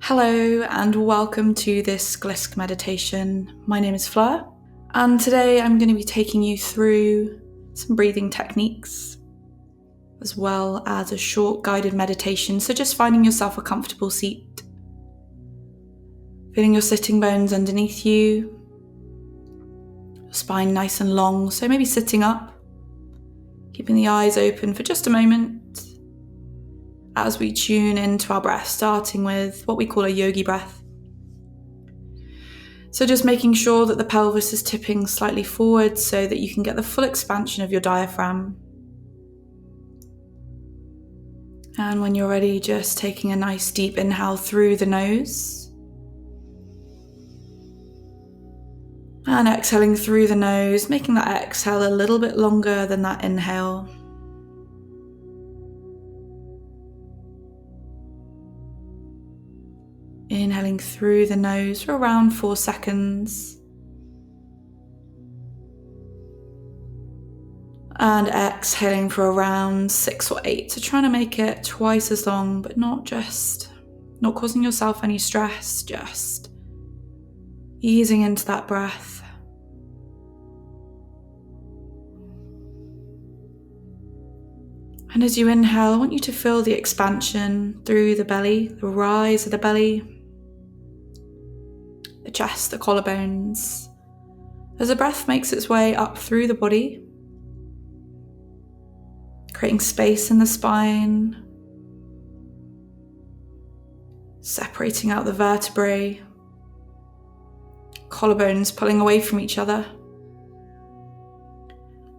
Hello and welcome to this Glisk meditation. My name is Fleur, and today I'm going to be taking you through some breathing techniques as well as a short guided meditation. So just finding yourself a comfortable seat, feeling your sitting bones underneath you, your spine nice and long, so maybe sitting up, keeping the eyes open for just a moment as we tune into our breath, starting with what we call a yogi breath. So just making sure that the pelvis is tipping slightly forward so that you can get the full expansion of your diaphragm. And when you're ready, just taking a nice deep inhale through the nose. And exhaling through the nose, making that exhale a little bit longer than that inhale. Inhaling through the nose for around 4 seconds. And exhaling for around 6 or 8. So trying to make it twice as long, but not causing yourself any stress, just easing into that breath. And as you inhale, I want you to feel the expansion through the belly, the rise of the belly, the chest, the collarbones. As the breath makes its way up through the body, creating space in the spine, separating out the vertebrae, collarbones pulling away from each other.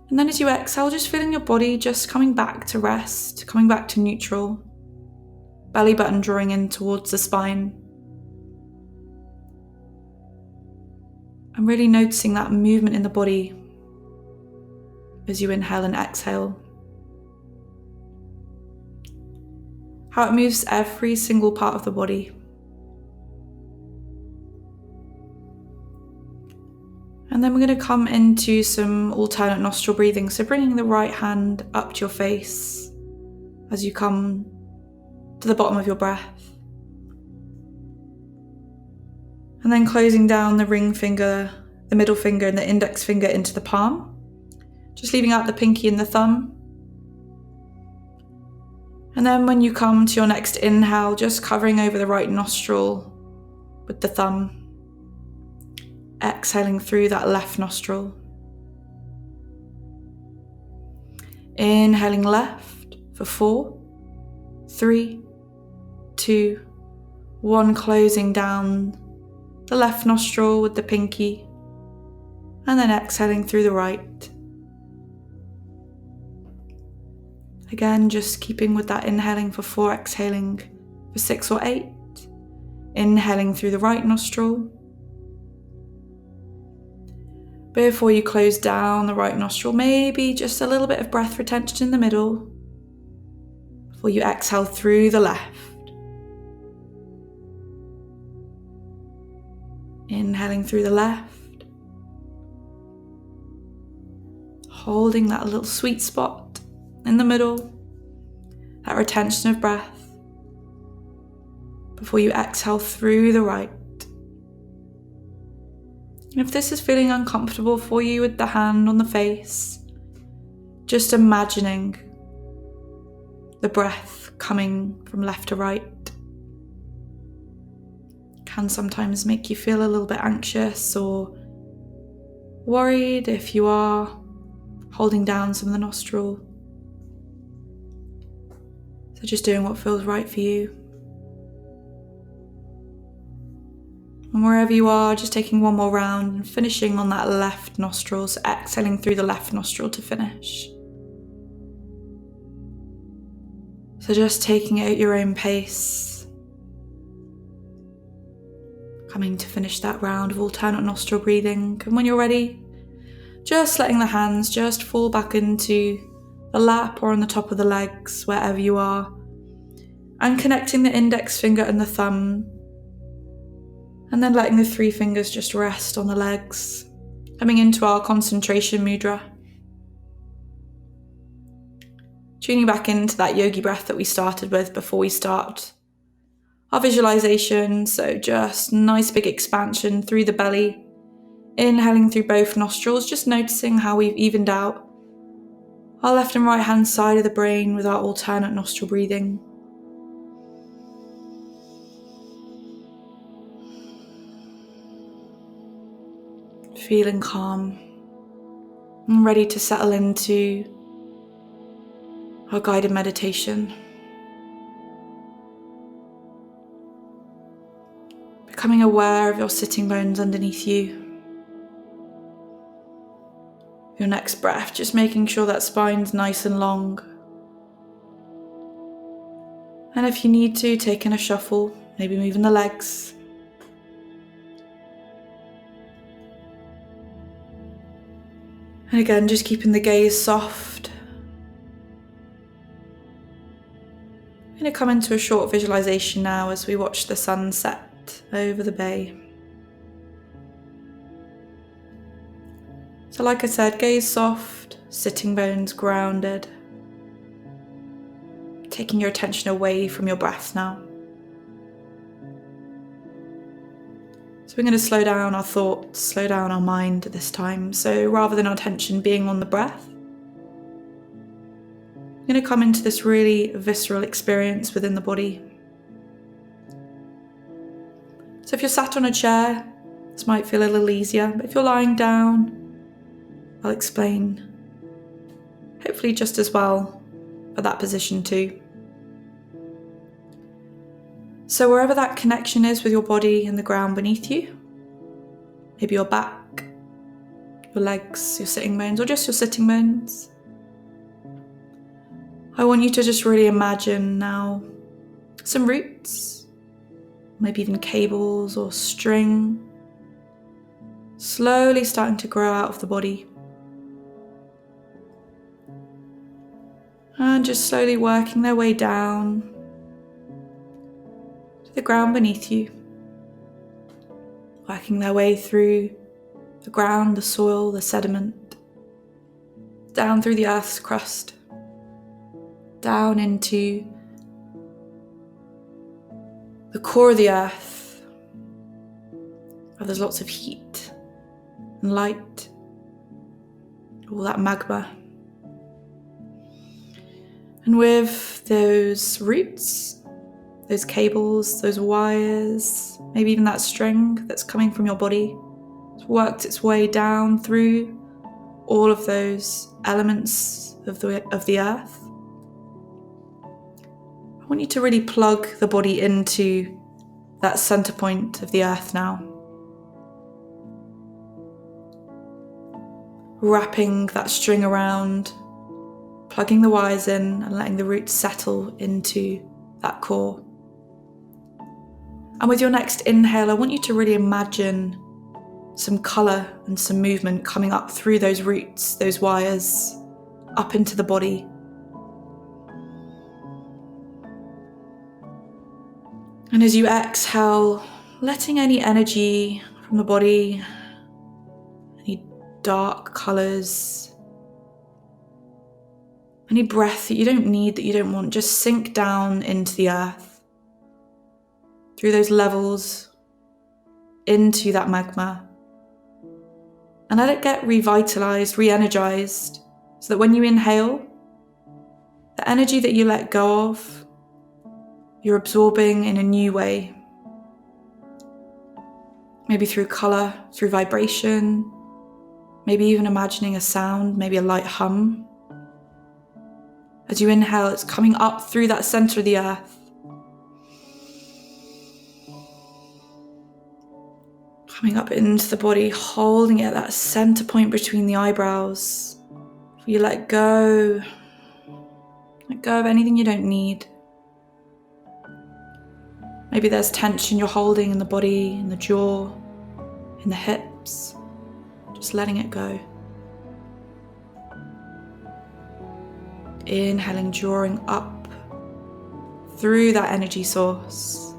And then as you exhale, just feeling your body just coming back to rest, coming back to neutral, belly button drawing in towards the spine. I'm really noticing that movement in the body as you inhale and exhale. How it moves every single part of the body. And then we're going to come into some alternate nostril breathing. So bringing the right hand up to your face as you come to the bottom of your breath. And then closing down the ring finger, the middle finger and the index finger into the palm. Just leaving out the pinky and the thumb. And then when you come to your next inhale, just covering over the right nostril with the thumb. Exhaling through that left nostril. Inhaling left for 4, 3, 2, 1, closing down the left nostril with the pinky, and then exhaling through the right. Again, just keeping with that inhaling for 4, exhaling for 6 or 8. Inhaling through the right nostril. Before you close down the right nostril, maybe just a little bit of breath retention in the middle before you exhale through the left. Inhaling through the left, holding that little sweet spot in the middle, that retention of breath before you exhale through the right. And if this is feeling uncomfortable for you with the hand on the face, just imagining the breath coming from left to right can sometimes make you feel a little bit anxious or worried if you are holding down some of the nostril. So just doing what feels right for you. And wherever you are, just taking one more round and finishing on that left nostril, so exhaling through the left nostril to finish. So just taking it at your own pace, coming to finish that round of alternate nostril breathing. And when you're ready, just letting the hands just fall back into the lap or on the top of the legs, wherever you are, and connecting the index finger and the thumb. And then letting the 3 fingers just rest on the legs, coming into our concentration mudra. Tuning back into that yogi breath that we started with before we start our visualization. So just nice big expansion through the belly, inhaling through both nostrils, just noticing how we've evened out our left and right hand side of the brain with our alternate nostril breathing. Feeling calm and ready to settle into our guided meditation. Becoming aware of your sitting bones underneath you. Your next breath, just making sure that spine's nice and long. And if you need to, taking a shuffle, maybe moving the legs. And again, just keeping the gaze soft. I'm going to come into a short visualization now as we watch the sun set over the bay. So like I said, gaze soft, sitting bones grounded. Taking your attention away from your breath now. So we're going to slow down our thoughts, slow down our mind this time. So rather than our attention being on the breath, we're going to come into this really visceral experience within the body. So if you're sat on a chair, this might feel a little easier, but if you're lying down, I'll explain, hopefully just as well for that position too. So wherever that connection is with your body and the ground beneath you, maybe your back, your legs, your sitting bones, or just your sitting bones, I want you to just really imagine now some roots, maybe even cables or string, slowly starting to grow out of the body. And just slowly working their way down to the ground beneath you. Working their way through the ground, the soil, the sediment, down through the earth's crust, down into the core of the earth, where there's lots of heat and light, all that magma. And with those roots, those cables, those wires, maybe even that string that's coming from your body, it's worked its way down through all of those elements of the earth. I want you to really plug the body into that center point of the earth now. Wrapping that string around, plugging the wires in and letting the roots settle into that core. And with your next inhale, I want you to really imagine some colour and some movement coming up through those roots, those wires, up into the body. And as you exhale, letting any energy from the body, any dark colours, any breath that you don't need, that you don't want, just sink down into the earth, through those levels, into that magma. And let it get revitalised, re-energised, so that when you inhale, the energy that you let go of, you're absorbing in a new way. Maybe through colour, through vibration, maybe even imagining a sound, maybe a light hum. As you inhale, it's coming up through that centre of the earth. Coming up into the body, holding it at that centre point between the eyebrows. You let go of anything you don't need. Maybe there's tension you're holding in the body, in the jaw, in the hips. Just letting it go. Inhaling, drawing up through that energy source.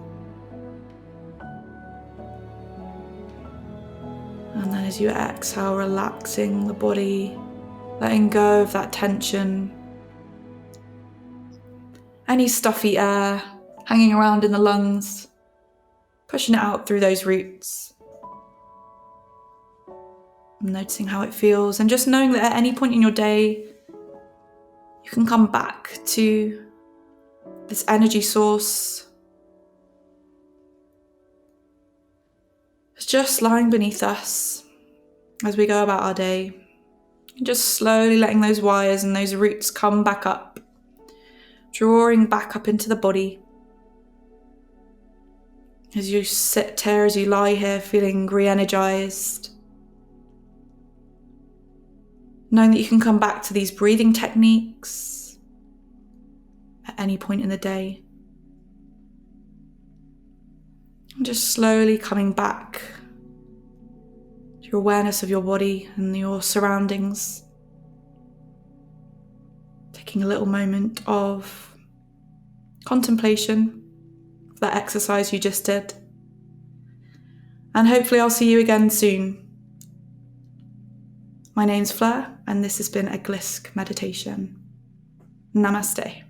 And then as you exhale, relaxing the body, letting go of that tension, any stuffy air hanging around in the lungs, pushing it out through those roots. Noticing how it feels, and just knowing that at any point in your day, you can come back to this energy source. It's just lying beneath us as we go about our day. And just slowly letting those wires and those roots come back up, drawing back up into the body. As you sit here, as you lie here, feeling re-energized. Knowing that you can come back to these breathing techniques at any point in the day. And just slowly coming back to your awareness of your body and your surroundings. Taking a little moment of contemplation of that exercise you just did. And hopefully I'll see you again soon. My name's Fleur, and this has been a Glisk meditation. Namaste.